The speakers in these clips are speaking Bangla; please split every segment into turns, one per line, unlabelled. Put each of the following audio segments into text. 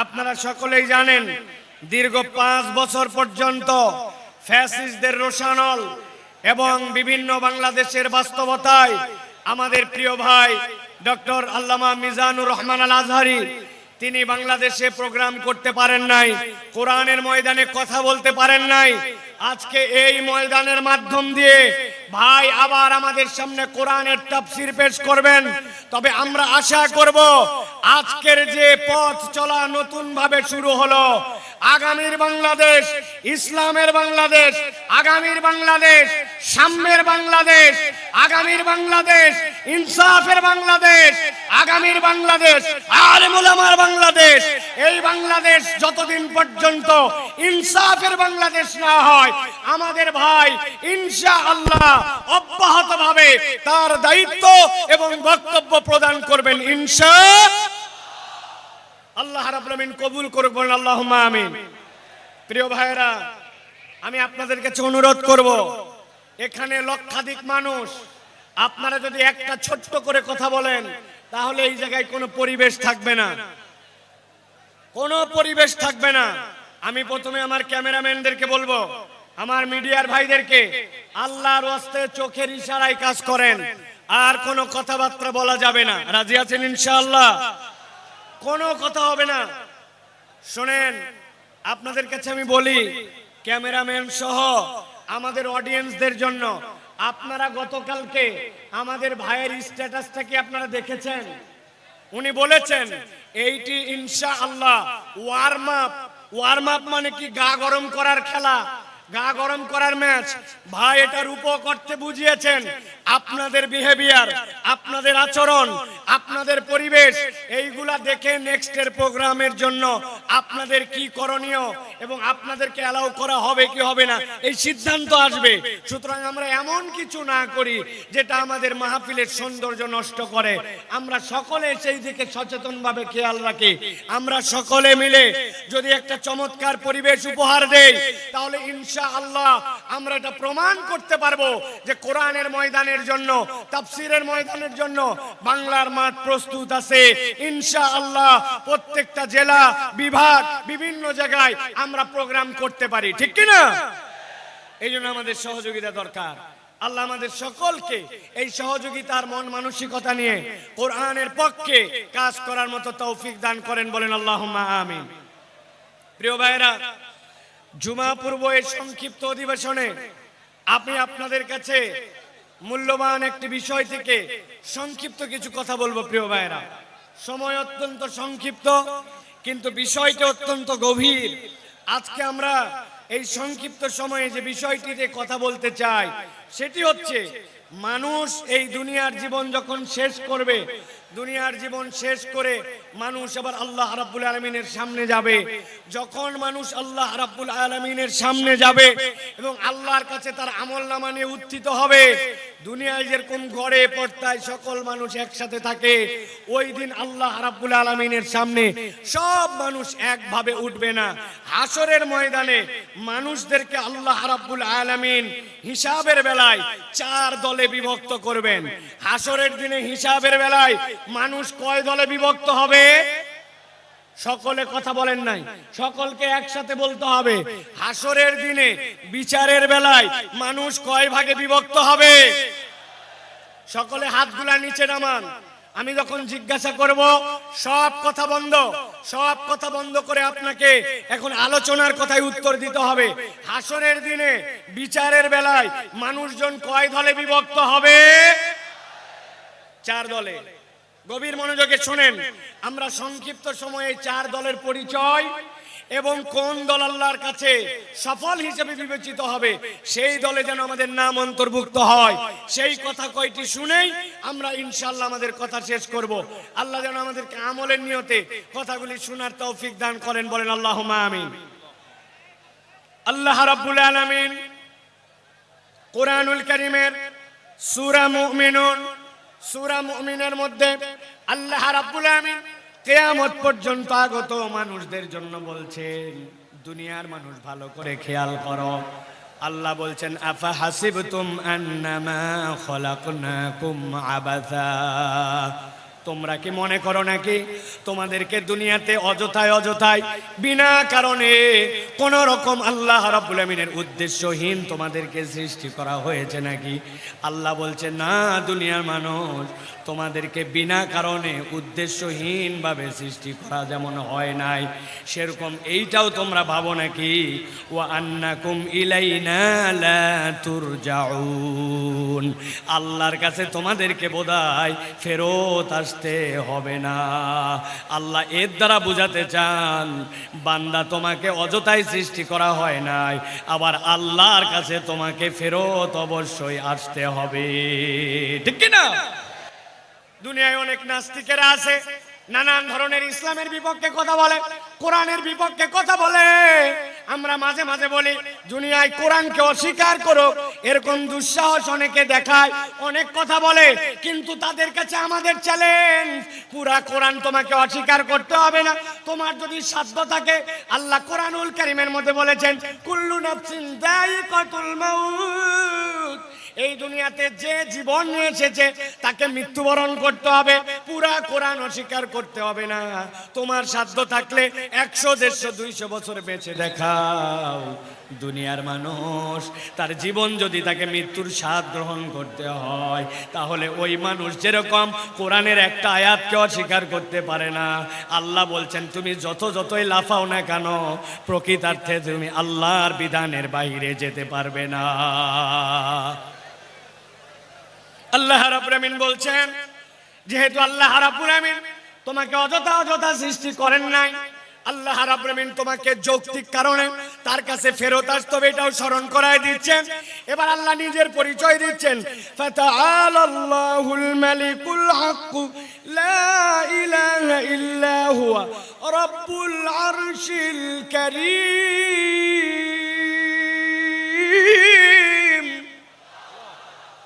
আপনারা সকলেই জানেন দীর্ঘ 5 বছর পর্যন্ত ফ্যাসিস্টদের রোষানল এবং বিভিন্ন বাংলাদেশের বাস্তবতায় আমাদের প্রিয় ভাই ডক্টর আল্লামা মিজানুর রহমান আল আজহারি তিনি বাংলাদেশে প্রোগ্রাম করতে পারেন নাই, কোরআনের ময়দানে কথা বলতে পারেন নাই। আজকে এই ময়দানের মাধ্যম দিয়ে ভাই আবার আমাদের সামনে কোরআনের তাফসীর পেশ করবেন। তবে আমরা আশা করব আজকের যে পথ চলা নতুন ভাবে শুরু হলো, আগামীর বাংলাদেশ, ইসলামের বাংলাদেশ, আগামীর বাংলাদেশ, সাম্যের বাংলাদেশ, আগামীর বাংলাদেশ, ইনসাফের বাংলাদেশ, আগামীর বাংলাদেশ, আলেম ওলামার বাংলাদেশ। এই বাংলাদেশ যতদিন পর্যন্ত ইনসাফের বাংলাদেশ না হয়, আমাদের ভাই ইনশাআল্লাহ অব্যাহতভাবে তার দায়িত্ব এবং বক্তব্য প্রদান করবেন ইনশাআল্লাহ। আল্লাহ রাব্বুল আলামিন কবুল করুক, বলেন আল্লাহুম্মা আমিন। প্রিয় ভাইরা, আমি আপনাদের কাছে অনুরোধ করব, এখানে লক্ষাধিক মানুষ, আপনারা যদি একটা ছোট্ট করে কথা বলেন তাহলে এই জায়গায় কোনো পরিবেশ থাকবে না, কোনো পরিবেশ থাকবে না। আমি প্রথমে আমার ক্যামেরাম্যানদেরকে বলবো, আমার মিডিয়ার ভাইদেরকে, আল্লাহর ওয়াস্তে চোখের ইশারায় কাজ করেন, আর কোনো কথাবার্তা বলা যাবে না। রাজি আছেন ইনশাআল্লাহ? কোনো কথা হবে না। শুনেন, আপনাদের কাছে আমি বলি, ক্যামেরাম্যান সহ আমাদের অডিয়েন্সদের জন্য, আপনারা গতকালকে আমাদের ভাইয়ের স্ট্যাটাসটা কি আপনারা দেখেছেন? উনি বলেছেন এইটি ইনশাআল্লাহ ওয়ার্ম আপ। ওয়ার্ম আপ মানে কি? গা গরম করার খেলা, গা গরম করার ম্যাচ। ভাই এটা রূপ করতে বুঝিয়েছেন আপনাদের বিহেভিয়ার, আপনাদের আচরণ, আপনাদের পরিবেশ, এইগুলা দেখে নেক্সটের প্রোগ্রামের জন্য আপনাদের কি করণীয় এবং আপনাদেরকে অ্যালাউ করা হবে কি হবে না এই সিদ্ধান্ত আসবে। সুতরাং আমরা এমন কিছু না করি যেটা আমাদের মাহফিলের সৌন্দর্য নষ্ট করে। আমরা সকলে সেই দিকে সচেতনভাবে খেয়াল রাখি। আমরা সকলে মিলে যদি একটা চমৎকার পরিবেশ উপহার দেই, তাহলে ইনশাআল্লাহ আমরা এটা প্রমাণ করতে পারবো যে কোরআনের ময়দানের জন্য, তাফসীরের ময়দানের জন্য বাংলার মাঠ প্রস্তুত আছে ইনশাআল্লাহ। প্রত্যেকটা জেলা, বিভাগ, বিভিন্ন জায়গায় আমরা প্রোগ্রাম করতে পারি, ঠিক কি না? এই জন্য আমাদের সহযোগিতা দরকার। আল্লাহ আমাদের সকলকে এই সহযোগিতার মন মানসিকতা নিয়ে কোরআনের পক্ষে কাজ করার মতো তৌফিক দান করেন, বলেন আল্লাহুম্মা আমিন। প্রিয় ভাইরা, জুমা পূর্ব এই সংক্ষিপ্ত অধিবেশনে আমি আপনাদের কাছে মূল্যবান একটি বিষয় থেকে সংক্ষিপ্ত কিছু কথা বলবো। প্রিয় ভাইরা, সময় অত্যন্ত সংক্ষিপ্ত, কিন্তু বিষয়টি অত্যন্ত গভীর। আজকে আমরা এই সংক্ষিপ্ত সময়ে যে বিষয়টিতে কথা বলতে চাই সেটি হচ্ছে, মানুষ এই দুনিয়ার জীবন যখন শেষ করবে, দুনিয়ার জীবন শেষ করে মানুষ আবার আল্লাহ রাব্বুল আলামিনের সামনে যাবে। যখন মানুষ আল্লাহ রাব্বুল আলামিনের সামনে যাবে এবং আল্লাহর কাছে তার আমলনামা নিয়ে উত্থিত হবে, দুনিয়ায় যেরকম ঘরে পর্দায় সকল মানুষ একসাথে থাকে, ওই দিন আল্লাহ রাব্বুল আলামিনের সামনে সব মানুষ একভাবে উঠবে না। হাসরের ময়দানে মানুষদেরকে আল্লাহ রাব্বুল আলামিন হিসাবের বেলায় 4 দলে বিভক্ত করবেন। হাসরের দিনে হিসাবের বেলায় মানুষ কয় দলে বিভক্ত হবে? সকলে কথা বলেন নাই, সকলকে একসাথে বলতে হবে। হাসরের দিনে বিচারের বেলায় মানুষ কয় ভাগে বিভক্ত হবে? সকলে হাতগুলা নিচে নামান। আমি যখন জিজ্ঞাসা করব সব কথা বন্ধ, সব কথা বন্ধ করে আপনাকে এখন আলোচনার কথায় উত্তর দিতে হবে। হাসরের দিনে বিচারের বেলায় মানুষজন কয় দলে বিভক্ত হবে? 4 দলে। গভীর মনোযোগে শুনেন, আমরা সংক্ষিপ্ত সময়ে 4 দলের পরিচয় এবং কোন দল আল্লাহর কাছে সফল হিসেবে বিবেচিত হবে সেই দলে যেন আমাদের নাম অন্তর্ভুক্ত হয়, সেই কথা কয়টি শুনেই আমরা ইনশাআল্লাহ আমাদের কথা শেষ করব। আল্লাহ যেন আমাদেরকে আমলের নিয়তে কথাগুলি শোনার তৌফিক দান করেন, বলেন আল্লাহুম্মা আমিন। আল্লাহ রাব্বুল আলামিন কোরআনুল কারীমের সূরা মুমিনুন, সূরা মুমিনের মধ্যে আল্লাহ রাব্বুল আলামিন কিয়ামত পর্যন্ত আগত মানুষদের জন্য বলছেন, দুনিয়ার মানুষ ভালো করে খেয়াল করো। আল্লাহ বলছেন, আফা হাসিবতুম আন্নামা খলাকনাকুম আবাসা তোমরা কি মনে করো নাকি তোমাদেরকে দুনিয়াতে অযথায় বিনা কারণে কোন রকম আল্লাহ রাব্বুল আমিনের উদ্দেশ্যহীন তোমাদেরকে সৃষ্টি করা হয়েছে নাকি? আল্লাহ বলছে না, দুনিয়ার মানুষ তোমাদেরকে বিনা কারণে উদ্দেশ্যহীন ভাবে সৃষ্টি করা যেমন হয় নাই, সেরকম এইটাও তোমরা ভাবো নাকি? ওয়া আন্নাকুম ইলাইনা লা তুরজাউন, আল্লাহর কাছে তোমাদেরকে বোধহয় ফেরত আসতে হবে না। আল্লাহ এর দ্বারা বুঝাতে চান বান্দা তোমাকে অযথায় সৃষ্টি করা হয় নাই, আবার আল্লাহর কাছে তোমাকে ফেরত অবশ্যই আসতে হবে, ঠিক কি না? দুনিয়ায় অনেক নাস্তিকেরা আছে, নানান ধরনের ইসলামের বিপক্ষে কথা বলে, কোরআনের বিপক্ষে কথা বলে। আমরা মাঝে মাঝে বলি দুনিয়ায় কোরআনকে অস্বীকার করো, এরকম দুঃসাহস অনেকে দেখায়, অনেক কথা বলে, কিন্তু তাদের কাছে আমাদের চ্যালেঞ্জ, পুরা কোরআন তোমাকে অস্বীকার করতে হবে না। তোমার যদি সাধ্য থাকে, আল্লাহ কোরআনুল কারীমের মধ্যে বলেছেন কুল্লু নাফসিন যায়িকাতুল মাউত, এই দুনিয়াতে যে জীবন নিয়ে এসেছে তাকে মৃত্যুবরণ করতে হবে, পুরা কোরআন অস্বীকার করতে হবে না। তোমার সাধ্য থাকলে 100, 150, 200 বছর বেঁচে দেখাও। দুনিয়ার মানুষ তার জীবন যদি তাকে মৃত্যুর স্বাদ গ্রহণ করতে হয়, তাহলে ওই মানুষ যেরকম কোরআনের একটা আয়াতকে অস্বীকার করতে পারে না, আল্লাহ বলছেন তুমি যতই লাফাও না কেন, প্রকৃতার্থে তুমি আল্লাহর বিধানের বাইরে যেতে পারবে না। আল্লাহ রাব্বুল আমিন বলছেন, যেহেতু আল্লাহ রাব্বুল আমিন তোমাকে অযথা সৃষ্টি করেন নাই, আল্লাহ রাব্বুল আমিন তোমাকে যৌক্তিক কারণে তার কাছে ফেরত আসতে হবে, এটাও স্মরণ করায় দিচ্ছেন। এবার আল্লাহ নিজের পরিচয় দিচ্ছেন, ফাতাআলাল্লাহুল মালিকুল হক লা ইলাহা ইল্লা হুয়া রাব্বুল আরশিল কারীম।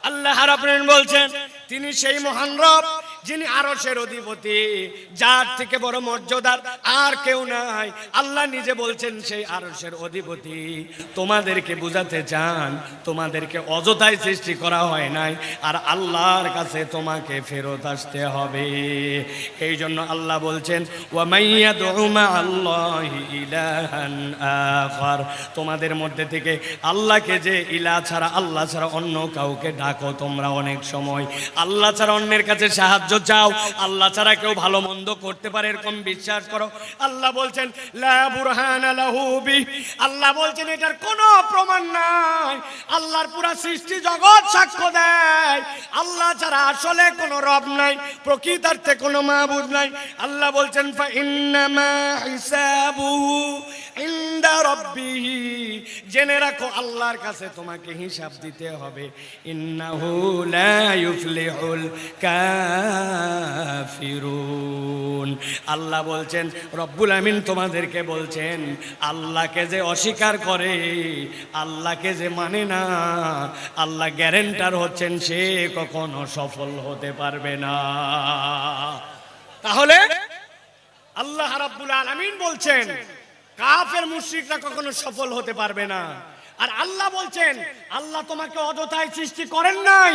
আল্লাহ রাব্বুল আমিন বলছেন তিনি সেই মহান রব যিনি আরশের অধিপতি, যার থেকে বড় মর্যাদার আর কেউ নাই। আল্লাহ নিজে বলছেন সেই আরশের অধিপতি। তোমাদেরকে বুঝাতে চান তোমাদেরকে অযথায় সৃষ্টি করা হয় নাই, আর আল্লাহর কাছে তোমাকে ফেরত আসতে হবে। এই জন্য আল্লাহ বলছেন ওয়া মাইয়াদউ মাআল্লাহি ইলাহান আখার, তোমাদের মধ্যে থেকে আল্লাহকে যে ইলাহ ছাড়া, আল্লাহ ছাড়া অন্য কাউকে ডাকো তোমরা, অনেক সময় আল্লাহ ছাড়া অন্যের কাছে সাহায্য চাও, আল্লাহ ছাড়া কেউ ভালো মন্দ করতে পারে এরকম বিশ্বাস করো। আল্লাহ বলছেন লা বুরহানা লাহু বি, আল্লাহ বলছেন এটার কোনো প্রমাণ নাই। আল্লাহর পুরা সৃষ্টি জগৎ সাক্ষ্য দেয় আল্লাহ ছাড়া আসলে কোনো রব নাই, প্রকৃতার্থে কোনো মাবুদ নাই। আল্লাহ বলছেন ফা ইন্নামা হিসাবুহু ইনদা রাব্বিহি, জেনে রাখো আল্লাহর কাছে তোমাকে হিসাব দিতে হবে। ইন্নাহু লা ইউফলিহুল কাফিরুন, আল্লাহ বলছেন, রব্বুল আমিন তোমাদেরকে বলছেন আল্লাহকে যে অস্বীকার করে, আল্লাহকে যে মানে না, আল্লাহ গ্যারান্টার হচ্ছেন সে কখনো সফল হতে পারবে না। তাহলে আল্লাহ রাব্বুল আলামিন বলছেন কাফের মুশরিকরা কখনো সফল হতে পারবে না। আর আল্লাহ বলছেন আল্লাহ তোমাকে অযথায় সৃষ্টি করেন নাই,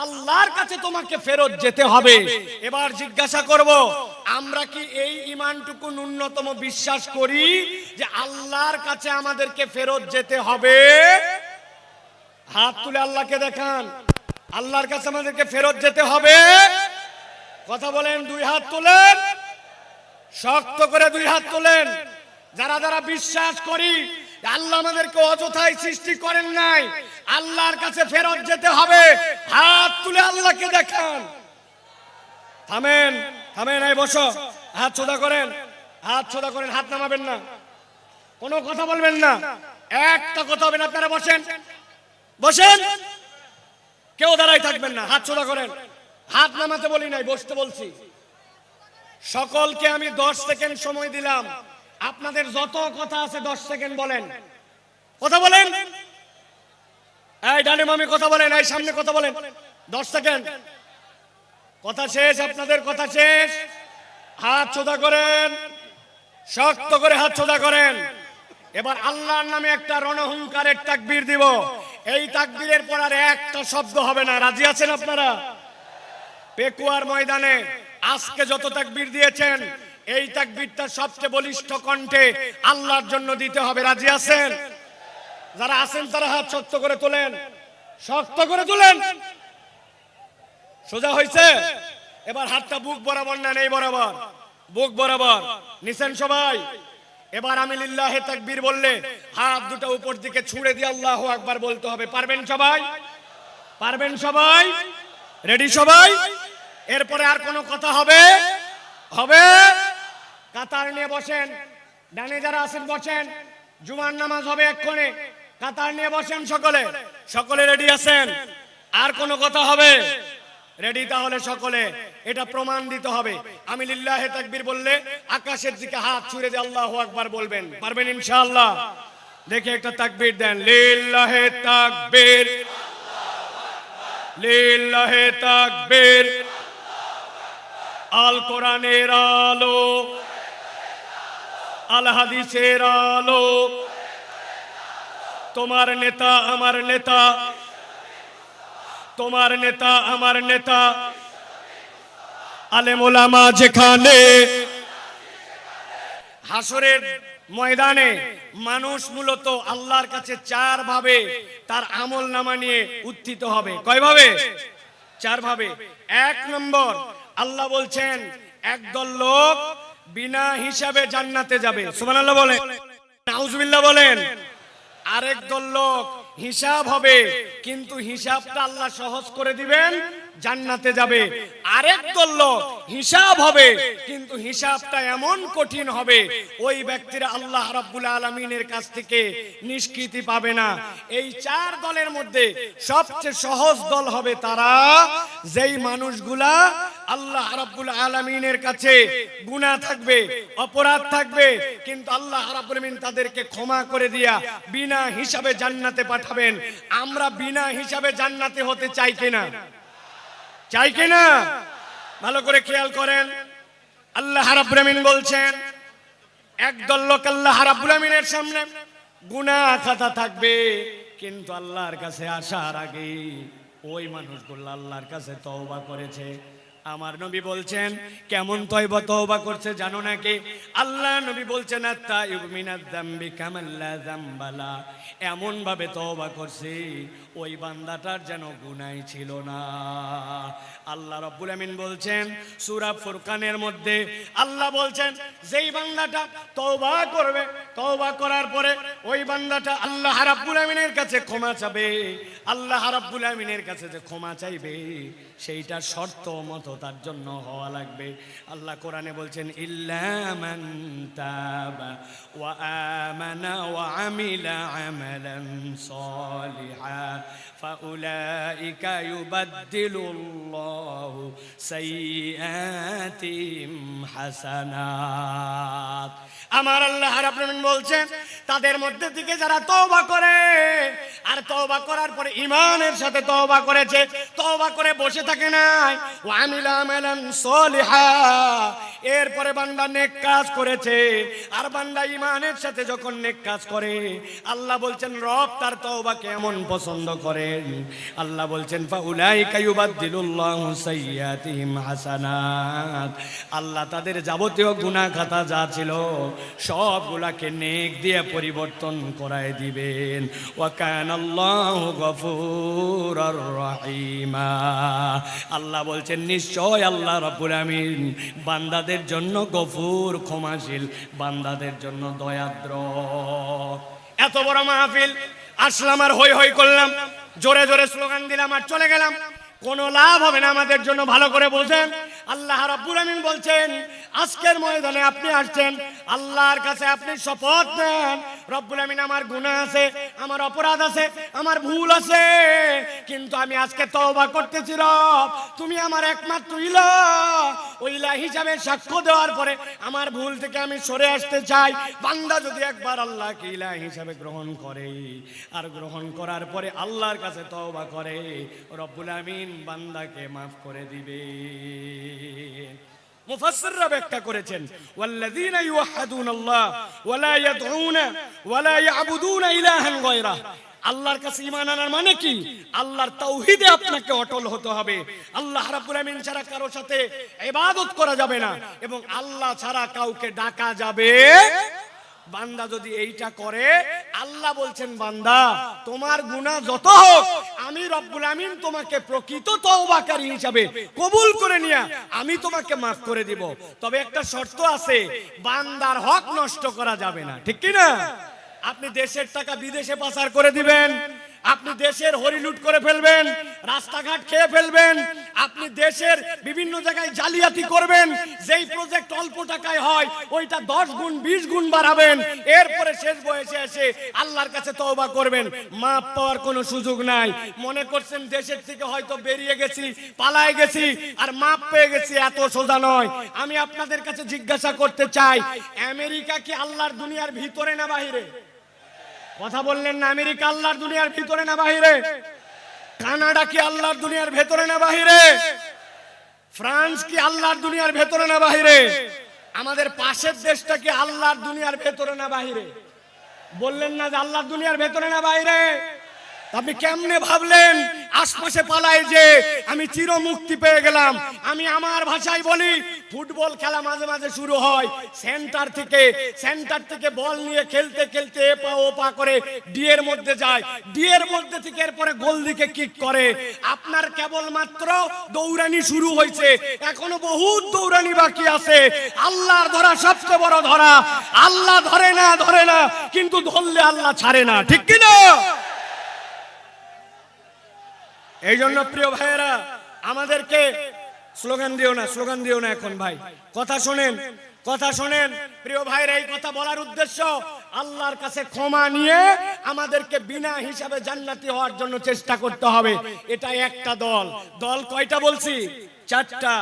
আল্লাহর কাছে তোমাকে ফেরত যেতে হবে। এবার জিজ্ঞাসা করব, আমরা কি এই ঈমানটুকু ন্যূনতম বিশ্বাস করি যে আল্লাহর কাছে আমাদেরকে ফেরত যেতে হবে? হাত তুলে আল্লাহকে দেখান, আল্লাহর কাছে আমাদেরকে ফেরত যেতে হবে। কথা বলেন, 2 হাত তোলেন, শক্ত করে 2 হাত তোলেন। যারা যারা বিশ্বাস করি আল্লাহ আমাদেরকে অযথায় সৃষ্টি করেন নাই, আল্লাহর কাছে ফেরত যেতে হবে, হাত তুলে আল্লাহকে দেখান। থামেন, এই বসো, হাত সোজা করেন, হাত নামাবেন না, কোনো কথা বলবেন না, একটা কথা হবে না। আপনারা বসেন, কেউ দাঁড়াই থাকবেন না, হাত সোজা করেন। হাত নামাতে বলি নাই, বসতে বলছি। সকলকে আমি 10 সেকেন্ড সময় দিলাম, আপনাদের যত কথা আছে 10 সেকেন্ড বলেন, কথা বলেন। এই ডানে মামি কথা বলেন, এই সামনে কথা বলেন, 10 সেকেন্ড। কথা শেষ, আপনাদের কথা শেষ। হাত সোজা করেন, শক্ত করে হাত সোজা করেন। এবার আল্লাহর নামে একটা রণহুঙ্কারের তাকবীর দিব। এই তাকবীরের পর আর একটা শব্দ হবে না। রাজি আছেন আপনারা? পেকুয়ার ময়দানে আজকে যত তাকবীর দিয়েছেন এই তাকবীরটা সবচেয়ে বলিষ্ঠ কণ্ঠে আল্লাহর জন্য দিতে হবে। রাজি আছেন? যারা আছেন তারা হাত শক্ত করে তোলেন, শক্ত করে তোলেন। সোজা হয়েছে? এবার হাতটা বুক বরাবর না, নেই বরাবর, বুক বরাবর নিছেন সবাই। এবার আমি লিল্লাহে তাকবীর বললে হাত দুটো উপর দিকে ছুঁড়ে দিয়ে আল্লাহু আকবার বলতে হবে। পারবেন সবাই? পারবেন সবাই? রেডি সবাই? এরপরে আর কোনো কথা হবে? হবে? কাতার নিয়ে বসেন, ডানে যারা আছেন বসেন, জুমার নামাজ হবে এক্ষণে। কাতার নিয়ে বসেন সকলে। সকলে রেডি আছেন? আর কোনো কথা হবে? রেডি তাহলে সকলে। এটা প্রমাণ দিতে হবে। আমি লিল্লাহে তাকবীর বললে আকাশের দিকে হাত ছুঁড়ে দিয়ে আল্লাহু আকবার বলবেন। পারবেন ইনশাআল্লাহ? দেখে একটা তাকবীর দেন। লিল্লাহে তাকবীর, লিল্লাহে তাকবীর। আল কোরআনের আলো, আল হাদিসের আলো, তোমার নেতা আমার নেতা, তোমার নেতা আমার নেতা। আলেম ওলামা যেখানে। হাসরের ময়দানে মানুষ মূলত আল্লাহর কাছে চার ভাবে তার আমল নামা নিয়ে উত্থিত হবে। কয় ভাবে? চার ভাবে। এক নম্বর, আল্লাহ বলছেন একদল লোক বিনা হিসাবে জান্নাতে যাবে। সুবহানাল্লাহ বলেন, নাউজুবিল্লাহ বলেন। আরেক দল লোক হিসাব হবে, কিন্তু হিসাবটা আল্লাহ সহজ করে দিবেন, জান্নাতে যাবে। আরেক দল লোক হিসাব হবে, কিন্তু হিসাবটা এমন কঠিন হবে ওই ব্যক্তিরা আল্লাহ রাব্বুল আলামিনের কাছ থেকে নিষ্কৃতি পাবে না। এই চার দলের মধ্যে সবচেয়ে সহজ দল হবে তারা, যেই মানুষগুলা আল্লাহ রাব্বুল আলামিনের কাছে গুনাহ থাকবে, অপরাধ থাকবে, কিন্তু আল্লাহ রাব্বুল আলামিন তাদেরকে ক্ষমা করে দিয়া বিনা হিসাবে জান্নাতে পাঠাবেন। আমরা বিনা হিসাবে জান্নাতে হতে চাই কিনা? চাই কিনা? ভালো করে খেয়াল করেন। আল্লাহ রাব্বুল আলামিন বলছেন একদল লোক আল্লাহ রাব্বুল আলামিনের সামনে গুনাহ খাতা থাকবে, কিন্তু আল্লাহর কাছে আসার আগে ওই মানুষগুলো আল্লাহর কাছে তওবা করেছে। আমার নবী বলছেন কেমন তওবা করছে জানো নাকি? আল্লাহ নবী বলছেন আত-তাইব মিনাজ যামবি কামান লা যামবালা। এমন ভাবে তওবা করছে ওই বান্দাটার যেন গুনাহই ছিল না। আল্লাহ রাব্বুল আমিন বলছেন সূরা ফুরকানের মধ্যে, আল্লাহ বলছেন যেই বান্দাটা তওবা করবে, তওবা করার পরে ওই বান্দাটা আল্লাহ রাব্বুল আমিনের কাছে ক্ষমা চাবে, আল্লাহ রাব্বুল আমিনের কাছে যে ক্ষমা চাইবে সেইটা শর্ত মতো তার জন্য হওয়া লাগবে। আল্লাহ কোরআনে বলছেন ইল্লা মান তাবা ওয়া আমানা ওয়া আমিলা আমালান সালিহা ফাউলাইকা ইউবাদদিলুল্লাহু সাইয়্যাতিহিম হাসানাত। আমার আল্লাহ রাব্বুল আমিন বলছেন তাদের মধ্যে থেকে যারা তওবা করে, আর তওবা করার পরে ঈমানের সাথে তওবা করেছে, তওবা করে বসে থাকে নাই, ওয়া আমিলা আমালান সালিহা, এরপরে বান্দা নেক কাজ করেছে, আর বান্দা ঈমানের সাথে যখন নেক কাজ করে আল্লাহ বলছেন রব তার তওবাকে এমন পছন্দ করেন। আল্লাহ বলছেন ফাউলাইকা ইউবাদদিলুল্লাহু সাইয়্যাতিহিম হাসানাত। আল্লাহ তাদের যাবতীয় গুনাহ খাতা যা ছিল সবগুলাকে নেক দিয়ে পরিবর্তন করায় দিবেন। ওয়া কানাল্লাহু গফুরুর রহিমা। আল্লাহ বলছেন নিশ্চয় আল্লাহ রাব্বুল আমিন বান্দাদের জন্য গফুর, ক্ষমাশীল, বান্দাদের জন্য দয়াদ্র। এত বড় মাহফিল আসলাম আর হই হই করলাম, জোরে জোরে স্লোগান দিলাম আর চলে গেলাম, কোনো লাভ হবে না আমাদের জন্য। ভালো করে বোঝেন, আল্লাহ রাব্বুল আমিন বলছেন আজকের ময়দানে আপনি আসছেন, আল্লাহর কাছে আপনি শপথ নেন রব্বুল আমিন আমার গুনাহ আছে, আমার অপরাধ আছে, আমার ভুল আছে, কিন্তু আমি আজকে তওবা করতেছি রব, তুমি আমার একমাত্র ইলাহ, ওই ইলাহ হিসাবে সাক্ষ্য দেওয়ার পরে আমার ভুল থেকে আমি সরে আসতে চাই। বান্দা যদি একবার আল্লাহকে ইলাহ হিসাবে গ্রহণ করে আর গ্রহণ করার পরে আল্লাহর কাছে তওবা করে, রব্বুল আমিন বান্দাকে মাফ করে দিবে। মুফাসসিররা ব্যাখ্যা করেছেন ওয়াল্লাযীনা ইউওয়াহ্হিদুনাল্লাহ ওয়া লা ইয়াদউনা ওয়া লা ইয়াবুদুনা ইলাহান গায়রা। আল্লাহর কাছে ঈমান আনার মানে কি? আল্লাহর তাওহীদে আপনাকে অটল হতে হবে। আল্লাহ রাব্বুল আমিন ছাড়া কারো সাথে ইবাদত করা যাবে না এবং আল্লাহ ছাড়া কাউকে ডাকা যাবে। বান্দা যদি এইটা করে, আল্লাহ বলছেন বান্দা তোমার গুনাহ যত হোক আমি রব্বুল আমিন তোমাকে প্রকৃত তওবাকারী হিসাবে কবুল করে নিয়া আমি তোমাকে মাফ করে দিব। তবে একটা শর্ত আছে, বান্দার হক নষ্ট করা যাবে না, ঠিক কি না? আপনি দেশের টাকা বিদেশে পাচার করে দিবেন, আপনি দেশের হরিলুট করে ফেলবেন, রাস্তাঘাট খেয়ে ফেলবেন, আপনি দেশের বিভিন্ন জায়গায় জালিয়াতি করবেন, যেই প্রজেক্ট অল্প টাকায় হয় ওইটা 10 গুণ 20 গুণ বাড়াবেন, এরপরে শেষ বয়সে এসে আল্লাহর কাছে তওবা করবেন, মাপ পাওয়ার কোনো সুযোগ নাই। মনে করছেন দেশের থেকে হয়তো বেরিয়ে গেছি, পালায়ে গেছি আর মাপ পেয়ে গেছি, এত সোজা নয়। আমি আপনাদের কাছে জিজ্ঞাসা করতে চাই, আমেরিকা কি আল্লাহর দুনিয়ার ভিতরে না বাহিরে? কথা বললেন না। আমেরিকা আল্লাহর দুনিয়ার ভিতরে না বাহিরে? কানাডা কি আল্লাহর দুনিয়ার ভেতরে না বাহিরে? ফ্রান্স কি আল্লাহর দুনিয়ার ভেতরে না বাহিরে? আমাদের পাশের দেশটা কি আল্লাহর দুনিয়ার ভেতরে না বাহিরে? বললেন না যে আল্লাহর দুনিয়ার ভেতরে না বাহিরে? আপনি কেমনে ভাবলেন আশপাশে পালায় যে আমি চির মুক্তি পেয়ে গেলাম? আমি আমার ভাষায় বলি, ফুটবল খেলা মাঝে মাঝে শুরু হয়, সেন্টার থেকে বল নিয়ে খেলতে খেলতে এপা ওপা করে ডিয়ের মধ্যে যায়, ডিয়ের মধ্যে থেকে এরপরে গোল দিকে কিক করে। আপনার কেবলমাত্র দৌড়ানি শুরু হয়েছে, এখনো বহুত দৌড়ানি বাকি আছে। আল্লাহর ধরা সবচেয়ে বড় ধরা। আল্লাহ ধরে না কিন্তু ধরলে আল্লাহ ছাড়ে না, ঠিক কি না? এই জন্য প্রিয় ভাইয়েরা, আমাদেরকে স্লোগান দিও না এখন ভাই, কথা শোনেন প্রিয় ভাইরা। এই কথা বলার উদ্দেশ্য, আল্লাহর কাছে ক্ষমা নিয়ে আমাদেরকে বিনা হিসাবে জান্নাতি হওয়ার জন্য চেষ্টা করতে হবে। এটা একটা দল কয়টা বলছি? 4টা।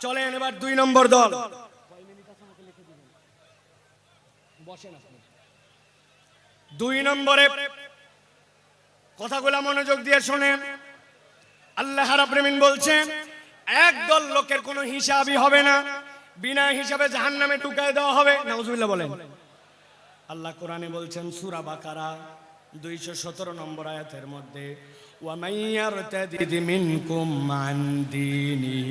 চলেন এবার 2 নম্বর দল। 2 নম্বরে কথাগুলো মনোযোগ দিয়ে শোনেন। আল্লাহ রাব্বুল আমিন বলছেন, একদল লোকের কোনো হিসাবই হবে না, বিনা হিসাবে জাহান্নামে ঢুকায় দেওয়া হবে। নাউজুবিল্লাহ বলেন। আল্লাহ কোরআনে বলছেন সূরা বাকারা 217 নম্বর আয়াতের মধ্যে, وَمَن يَرْتَدِدْ مِنكُمْ عَنْ دِينِهِ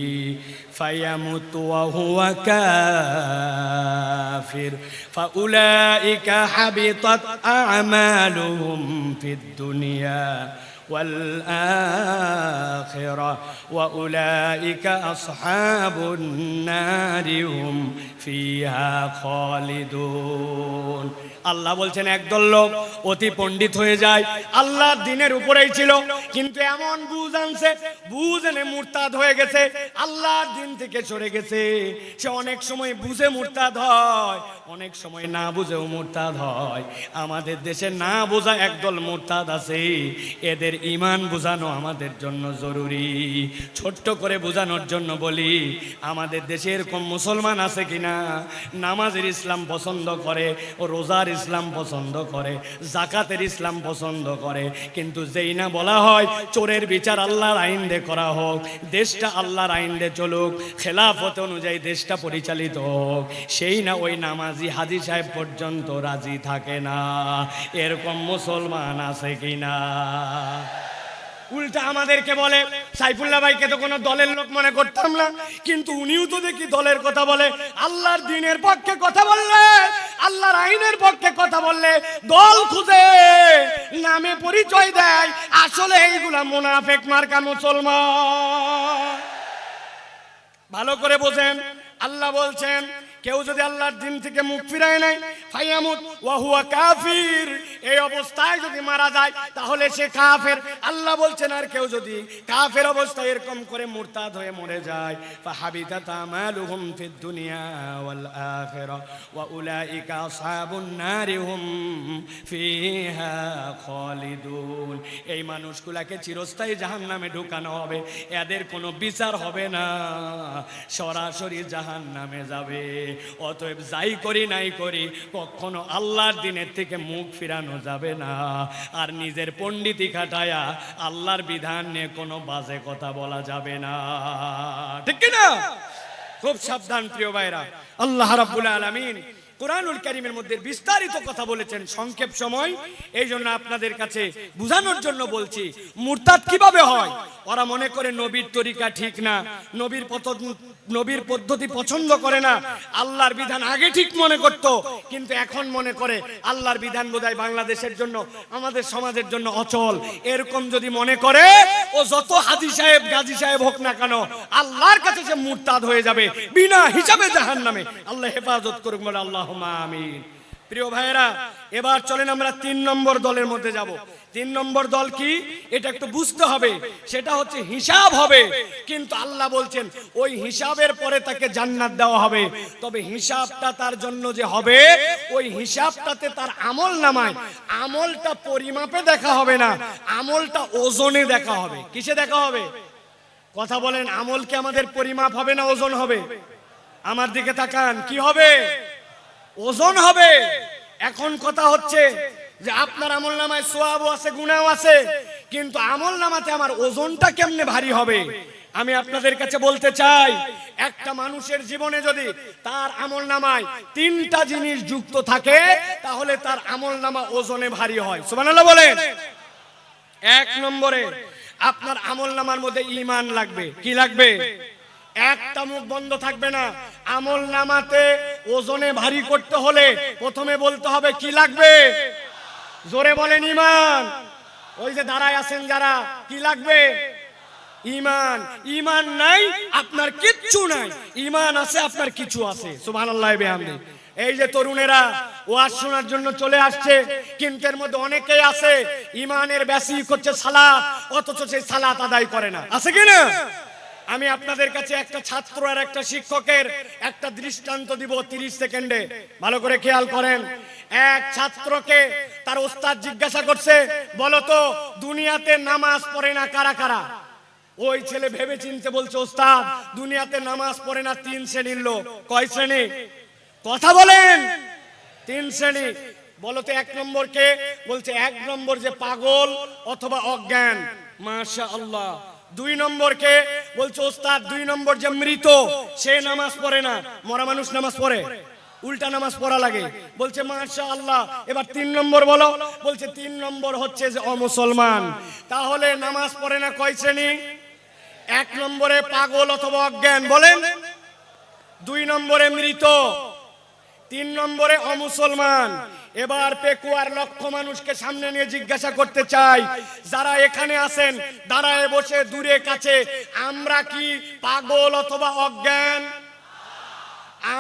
فَيَمُتْ وَهُوَ كَافِرٌ فَأُولَئِكَ حَبِطَتْ أَعْمَالُهُمْ فِي الدُّنْيَا والآخرة وأولئك أصحاب النار هم فيها خالدون। আল্লাহ বলছেন একদল লোক অতি পণ্ডিত হয়ে যায়, আল্লাহর দ্বীনের উপরেই ছিল, কিন্তু এমন বুঝ আনছে, বুঝ এনে মুরতাদ হয়ে গেছে, আল্লাহর দ্বীন থেকে সরে গেছে। সে অনেক সময় বুঝে মুরতাদ হয়, অনেক সময় না বুঝেও মুরতাদ হয়। আমাদের দেশে না বোঝা একদল মুরতাদ আছে, এদের ঈমান বোঝানো আমাদের জন্য জরুরি। ছোট্ট করে বোঝানোর জন্য বলি, আমাদের দেশে এরকম মুসলমান আছে কিনা নামাজের ইসলাম পছন্দ করে, রোজার ইসলাম পছন্দ করে, যাকাতের ইসলাম পছন্দ করে, কিন্তু যেই না বলা হয় চোরের বিচার আল্লাহর আইন দিয়ে করা হোক, দেশটা আল্লাহর আইন দিয়ে চলুক, খেলাফত অনুযায়ী দেশটা পরিচালিত হোক, সেই না ওই নামাজি হাজী সাহেব পর্যন্ত রাজি থাকে না। এরকম মুসলমান আছে কিনা? উল্টা আমাদেরকে বলে, সাইফুল্লাহ ভাইকে তো কোনো দলের লোক মনে করতাম না, কিন্তু উনিও তো দেখি দলের কথা বলে। আল্লাহর দ্বীনের পক্ষে কথা বললে, আল্লাহর আইনের পক্ষে কথা বললে দল খুঁজে নামে পরিচয় দেয়, আসলে এইগুলা মুনাফিক মার্কা মুসলমান। ভালো করে বোঝেন। আল্লাহ বলছেন, কেউ যদি আল্লাহর দ্বীন থেকে মুখ ফিরায় নাই, ফায়ামুত ওয়া হুয়া কাফির, এই অবস্থায় যদি মারা যায় তাহলে সে কাফের। আল্লাহ বলছেন, আর কেউ যদি কাফের অবস্থায় এরকম করে মুরতাদ হয়ে মরে যায়, ফাহাবিতাত আমালুহুম ফিদ দুনিয়া ওয়াল আখিরা ওয়া উলাইকা আসহাবুন নারি হুম ফিহা খালিদুন। এই মানুষগুলোকে চিরস্থায়ী জাহান্নামে ঢুকানো হবে, এদের কোনো বিচার হবে না, সরাসরি জাহান্নামে যাবে। অতএব যাই করি নাই করি, কখনো আল্লাহর দ্বীনের থেকে মুখ ফিরানো যাবে না। আর নিজের পণ্ডিতি খাটায়া আল্লাহর বিধান নিয়ে কোনো বাজে কথা বলা যাবে না, ঠিক কি না? খুব সাবধান প্রিয় ভাইরা। আল্লাহ রাব্বুল আলামিন কুরআনুল কারীমের মধ্যে বিস্তারিত কথা বলেছেন। সংক্ষেপ সময়, এই জন্য আপনাদের কাছে বোঝানোর জন্য বলছি। মুরতাদ কিভাবে হয়? ওরা মনে করে নবীর তরিকা ঠিক না, নবীর পদ্ধতি পছন্দ করে না, আল্লাহর বিধান আগে ঠিক মনে করত, কিন্তু এখন মনে করে আল্লাহর বিধান বোধহয় বাংলাদেশের জন্য, আমাদের সমাজের জন্য অচল। এরকম যদি মনে করে, ও যত হাজী সাহেব গাজী সাহেব হোক না কেন, আল্লাহর কাছে সে মুরতাদ হয়ে যাবে বিনা হিসাবে জাহান্নামে। আল্লাহ হেফাজত করুক, বলে আল্লাহুম্মা আমিন। প্রিয় ভাইয়েরা, এবার চলেন আমরা 3 নম্বর দলের মধ্যে যাব। 3 নম্বর দল কি, এটা একটু বুঝতে হবে। সেটা হচ্ছে হিসাব হবে, কিন্তু আল্লাহ বলছেন ওই হিসাবের পরে তাকে জান্নাত দেওয়া হবে। তবে হিসাবটা তার জন্য যে হবে, ওই হিসাবটাতে তার আমল নামায়, আমলটা পরিমাপে দেখা হবে না, আমলটা ওজনে দেখা হবে। কিসে দেখা হবে? কথা বলেন, আমল কি আমাদের পরিমাপ হবে না ওজন হবে? আমার দিকে তাকান, কি হবে? ওজন হবে। এখন কথা হচ্ছে যে আপনার আমল নামায় সওয়াবও আছে, গুনাহও আছে, কিন্তু আমল নামাতে আমার ওজনটা কেমনে ভারী হবে? আমি আপনাদের কাছে বলতে চাই, একটা মানুষের জীবনে যদি তার আমল নামায় 3টা জিনিস যুক্ত থাকে, তাহলে তার আমল নামা ওজনে ভারী হয়। সুবহানাল্লাহ বলেন। 1 নম্বরে আপনার আমল নামার মধ্যে ঈমান লাগবে। কি লাগবে? একটা মুখ বন্ধ থাকবে না। আমল নামাতে ওজনে ভারী করতে হলে প্রথমে বলতে হবে কি লাগবে? জোরে বলেন, ঈমান। ওই যে দাঁড়ায় আছেন যারা, কি লাগবে? ঈমান। ঈমান নাই আপনার কিচ্ছু নাই, ঈমান আছে আপনার কিছু আছে। সুবহানাল্লাহ বিহামদি। এই যে তরুণেরা ওয়াজ শোনার জন্য চলে আসছে, কিন্তু এর মধ্যে অনেকেই আছে ঈমানের বেসিক হচ্ছে সালাত, অথচ সেই সালাত আদায় করে না। আছে কি না? আমি আপনাদের কাছে একটা ছাত্র আর একটা শিক্ষকের একটা দৃষ্টান্ত দিব 30 সেকেন্ডে, ভালো করে খেয়াল করেন। এক ছাত্রকে তার ওস্তাদ জিজ্ঞাসা করছে, বলো তো দুনিয়াতে নামাজ পড়ে না কারা কারা? ওই ছেলে ভেবে চিনতে বলছে, ওস্তাদ দুনিয়াতে নামাজ পড়ে না 3 শ্রেণীর লোক। কয় শ্রেণী? কথা বলেন। 3 শ্রেণী। বলো তো 1 নম্বর কে? বলছে 1 নম্বর যে পাগল অথবা অজ্ঞান। মাশাআল্লাহ। 2 নম্বর কে? বলছে ওস্তাদ 2 নম্বর যে মৃত, সে নামাজ পড়ে না। মরা মানুষ নামাজ পড়ে? উল্টা নামাজ পড়া লাগে। বলছে মাশাআল্লাহ। এবার 3 নম্বর বলো। বলছে 3 নম্বর হচ্ছে যে অমুসলমান। তাহলে নামাজ পড়ে না কয় শ্রেণী? 1 নম্বরে পাগল অথবা অজ্ঞান, বলেন। 2 নম্বরে মৃত, 3 নম্বরে অমুসলমান। এবার পেকুয়ার লক্ষ মানুষকে সামনে নিয়ে জিজ্ঞাসা করতে চাই, যারা এখানে আছেন দাঁড়ায় বসে দূরে কাছে, আমরা কি পাগল অথবা অজ্ঞান?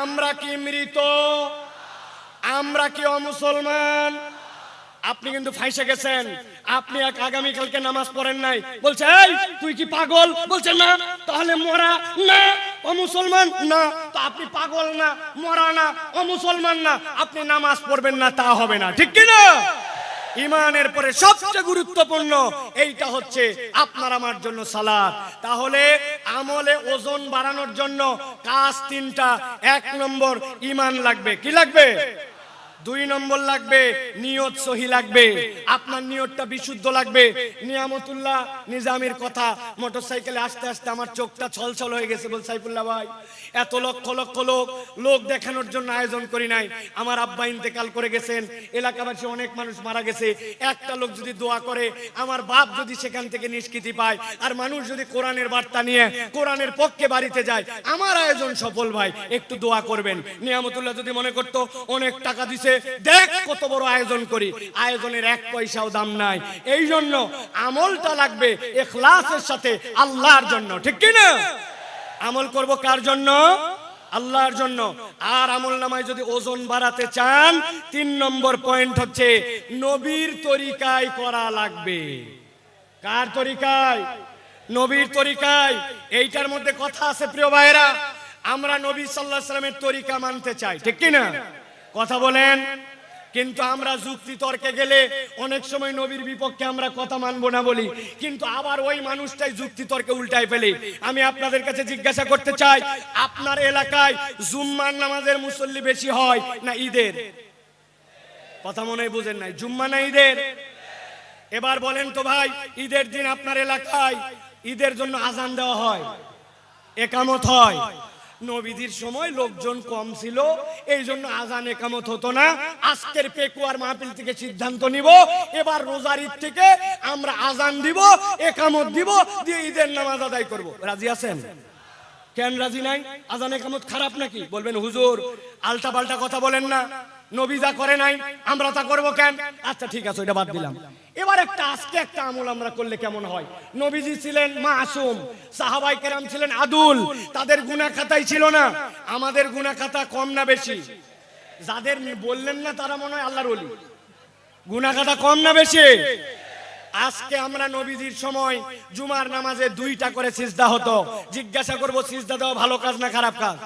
আমরা কি মৃত? আমরা কি অমুসলমান? আপনি কিন্তু ফাঁসে গেছেন। আপনি এক আগামীকালকে নামাজ পড়েন নাই, বলছে এই তুই কি পাগল? বলছে না। তাহলে মরা না, অমুসলমান না। তো আপনি পাগল না, মরা না, অমুসলমান না, আপনি নামাজ পড়বেন না, তা হবে না। ঠিক কি না? ঈমানের পরে সবচেয়ে গুরুত্বপূর্ণ এইটা হচ্ছে আপনার আমার জন্য সালাত। তাহলে আমলে ওজন বাড়ানোর জন্য কাজ 3টা। 1 নম্বর ঈমান লাগবে। কি লাগবে? 2 নম্বর লাগবে নিয়ত সহি লাগবে, আপনার নিয়তটা বিশুদ্ধ লাগবে। নিয়ামতুল্লাহ নিজামীর কথা, মোটরসাইকেলে আসতে আসতে আমার চোখটা ছলছল হয়ে গেছে। বল সাইফুল্লাহ ভাই, এত লক্ষ লক্ষ লোক দেখানোর জন্য আয়োজন করি নাই। আমার আব্বা ইন্তেকাল করে গেছেন, এলাকাবাসী অনেক মানুষ মারা গেছে। একটা লোক যদি দোয়া করে, আমার বাপ যদি সেখান থেকে নিষ্কৃতি পায়, আর মানুষ যদি কোরআনের বার্তা নিয়ে কোরআনের পক্ষে বাড়িতে যায়, আমার আয়োজন সফল ভাই। একটু দোয়া করবেন। নিয়ামতুল্লাহ যদি মনে করতো অনেক টাকা দিছে, দেখ কত বড় আয়োজন করি, আয়োজনের 1 পয়সাও দাম নাই। এই জন্য আমলটা লাগবে ইখলাসের সাথে, আল্লাহর জন্য। ঠিক কি না? আমল করব কার জন্য? আল্লাহর জন্য। আর আমল নামায় যদি ওজন বাড়াতে চান, 3 নম্বর পয়েন্ট হচ্ছে নবীর তরিকায় করা লাগবে। কার তরিকায়? নবীর তরিকায়। এইটার মধ্যে কথা আছে প্রিয় ভাইরা। আমরা নবী সাল্লাল্লাহু আলাইহি ওয়াসাল্লামের তরিকা মানতে চাই, ঠিক কি না? কথা বলেন। কিন্তু আমরা যুক্তি তর্কে গেলে অনেক সময় নবীর বিপক্ষে আমরা কথা মানবো না বলি, কিন্তু আবার ওই মানুষটাই যুক্তি তর্কে উল্টায় ফেলে। আমি আপনাদের কাছে জিজ্ঞাসা করতে চাই, আপনার এলাকায় জুম্মার নামাজের মুসল্লি বেশি হয় না ঈদের? কথা মনে হয় বুঝেন নাই। জুম্মা না ঈদের? এবার বলেন তো ভাই, ঈদের দিন আপনার এলাকায় ঈদের জন্য আজান দেওয়া হয়, একামত হয়, নবীজির সময় লোকজন কম ছিল, এই জন্য আজান একামত হতো না। আজকের পেকুয়ার মাহফিল থেকে সিদ্ধান্ত নিব, এবার রোজার ঈদ থেকে আমরা আজান দিব, একামত দিব, দিয়ে ঈদের নামাজ আদায় করব। রাজি আছেন? কেন রাজি নাই? আজান একামত খারাপ নাকি? বলবেন হুজুর আলটা পাল্টা কথা বলেন না, নবী যা করে নাই আমরা তা করব কেন? আচ্ছা ঠিক আছে, ওইটা বাদ দিলাম। এবার আজকে একটা আমল আমরা করলে কেমন হয়? নবীজি ছিলেন মাসুম, সাহাবায়ে কেরাম ছিলেন আদুল, তাদের গুনাহ খাতাই ছিল না। আমাদের গুনাহ খাতা কম না বেশি? যাদের বললেন না তারা মনে হয় আল্লাহর ওলি। গুনাহ খাতা কম না বেশি? আজকে আমরা নবীজির সময় জুমার নামাজে 2টা করে সিজদা হতো। জিজ্ঞাসা করব সিজদা দেওয়া ভালো কাজ না খারাপ কাজ?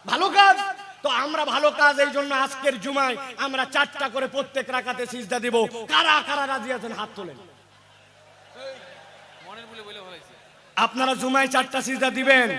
ভালো কাজ। তো আমরা ভালো কাজ, এই জন্য আজকের জুমায় আমরা 4টা করে প্রত্যেক রাকাতে সিজদা দিব। কারা কারা রাজি আছেন হাত তোলেন। আপনারা জুমায় 4টা সিজদা দিবেন?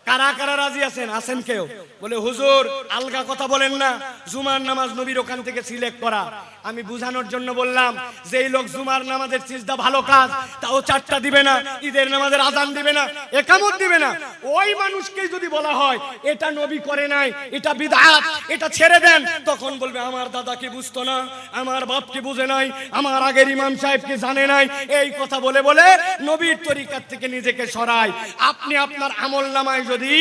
কারা কারা রাজি আছেন? আছেন কেউ? বলে হুজুর আলগা কথা বলেন না, জুমার নামাজ নবীর ওখান থেকে সিলেক্ট করা। আমি বুঝানোর জন্য বললাম, যেই লোক জুমার নামাজের সিজদা ভালো কাজ, তাও 4টা দিবে না, ঈদের নামাজের আজান দিবে না, একামত দিবে না, ওই মানুষকেই যদি বলা হয় এটা নবী করে নাই, এটা বিদআত, এটা ছেড়ে দেন, তখন বলবে আমার দাদা কি বুঝতো না, আমার বাপ কি বুঝে নাই, আমার আগের ইমাম সাহেব কি জানে নাই। এই কথা বলে বলে নবীর তরিকার থেকে নিজেকে সরায়। আপনি আপনার আমলনামায় যদি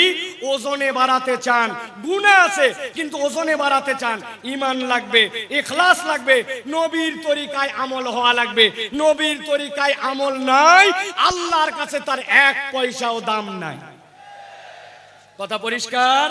ওজনে বাড়াতে চান, গুনাহ আছে কিন্তু ওজনে বাড়াতে চান, ঈমান লাগবে, ইখলাস লাগবে, নবীর তরিকায় আমল হওয়া লাগবে। নবীর তরিকায় আমল নাই, আল্লাহর কাছে তার 1 পয়সাও দাম নাই। কথা পরিষ্কার?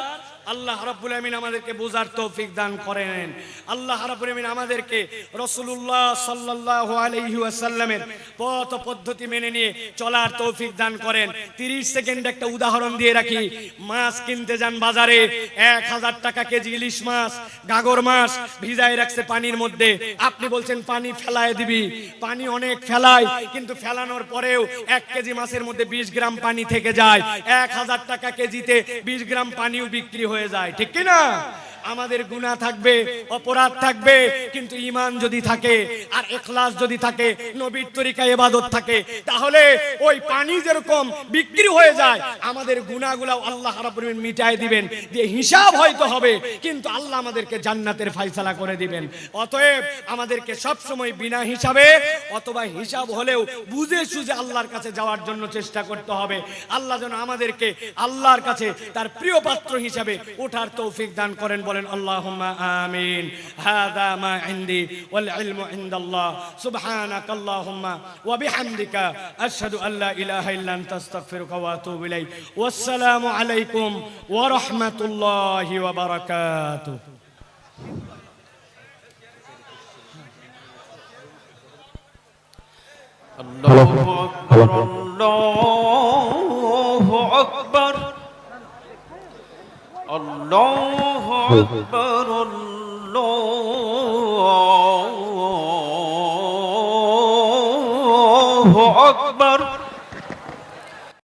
আল্লাহ রাব্বুল আমিন আমাদেরকে বোঝার তৌফিক দান করেন। আল্লাহ রাব্বুল আমিন আমাদেরকে রাসূলুল্লাহ সাল্লাল্লাহু আলাইহি ওয়াসাল্লামের পথ পদ্ধতি মেনে নিয়ে চলার তৌফিক দান করেন। 30 সেকেন্ড একটা উদাহরণ দিয়ে রাখি। মাছ কিনতে যান বাজারে, 1000 টাকা কেজি ইলিশ মাছ, গাগর মাছ ভিজায় রাখছে পানির মধ্যে। আপনি বলছেন পানি ফেলায় দিবি, পানি অনেক ফেলায়, কিন্তু ফেলানোর পরেও 1 কেজি মাছের মধ্যে 20 গ্রাম পানি থেকে যায়। 1000 টাকা কেজিতে 20 গ্রাম পানিও বিক্রি হয়ে যায়, ঠিক কি না? আমাদের গুনাহ থাকবে, অপরাধ থাকবে, কিন্তু ঈমান যদি থাকে আর ইখলাস যদি থাকে, নবীর তরিকায় ইবাদত থাকে, তাহলে ওই পানি যেরকম বিক্রি হয়ে যায়, আমাদের গুনাহগুলো আল্লাহ রাব্বুল আমিন মিটায় দিবেন, দিয়ে হিসাব হয়তো হবে, কিন্তু আল্লাহ আমাদেরকে জান্নাতের ফয়সালা করে দিবেন। অতএব আমাদেরকে সব সময় বিনা হিসাবে অথবা হিসাব হলেও বুঝে সুঝে আল্লাহর কাছে যাওয়ার জন্য চেষ্টা করতে হবে। আল্লাহ যেন আমাদেরকে আল্লাহর কাছে তার প্রিয় পাত্র হিসাবে ওঠার তৌফিক দান করেন। বলেন আল্লাহুম্মা আমিন। হাযা মা ইনদি ওয়াল ইলমু ইনদাল্লাহ। সুবহানাকা আল্লাহুম্মা ওয়া বিহামদিকা আশহাদু আল্লা ইলাহা ইল্লা আনতা আস্তাগফিরুকা ওয়া আতুবু ইলাইক। ওয়াসসালামু আলাইকুম ওয়া রাহমাতুল্লাহি ওয়া বারাকাতুহু।
আল্লাহু আকবার, আল্লাহু আকবার, আল্লাহু আকবার, আল্লাহু আকবার।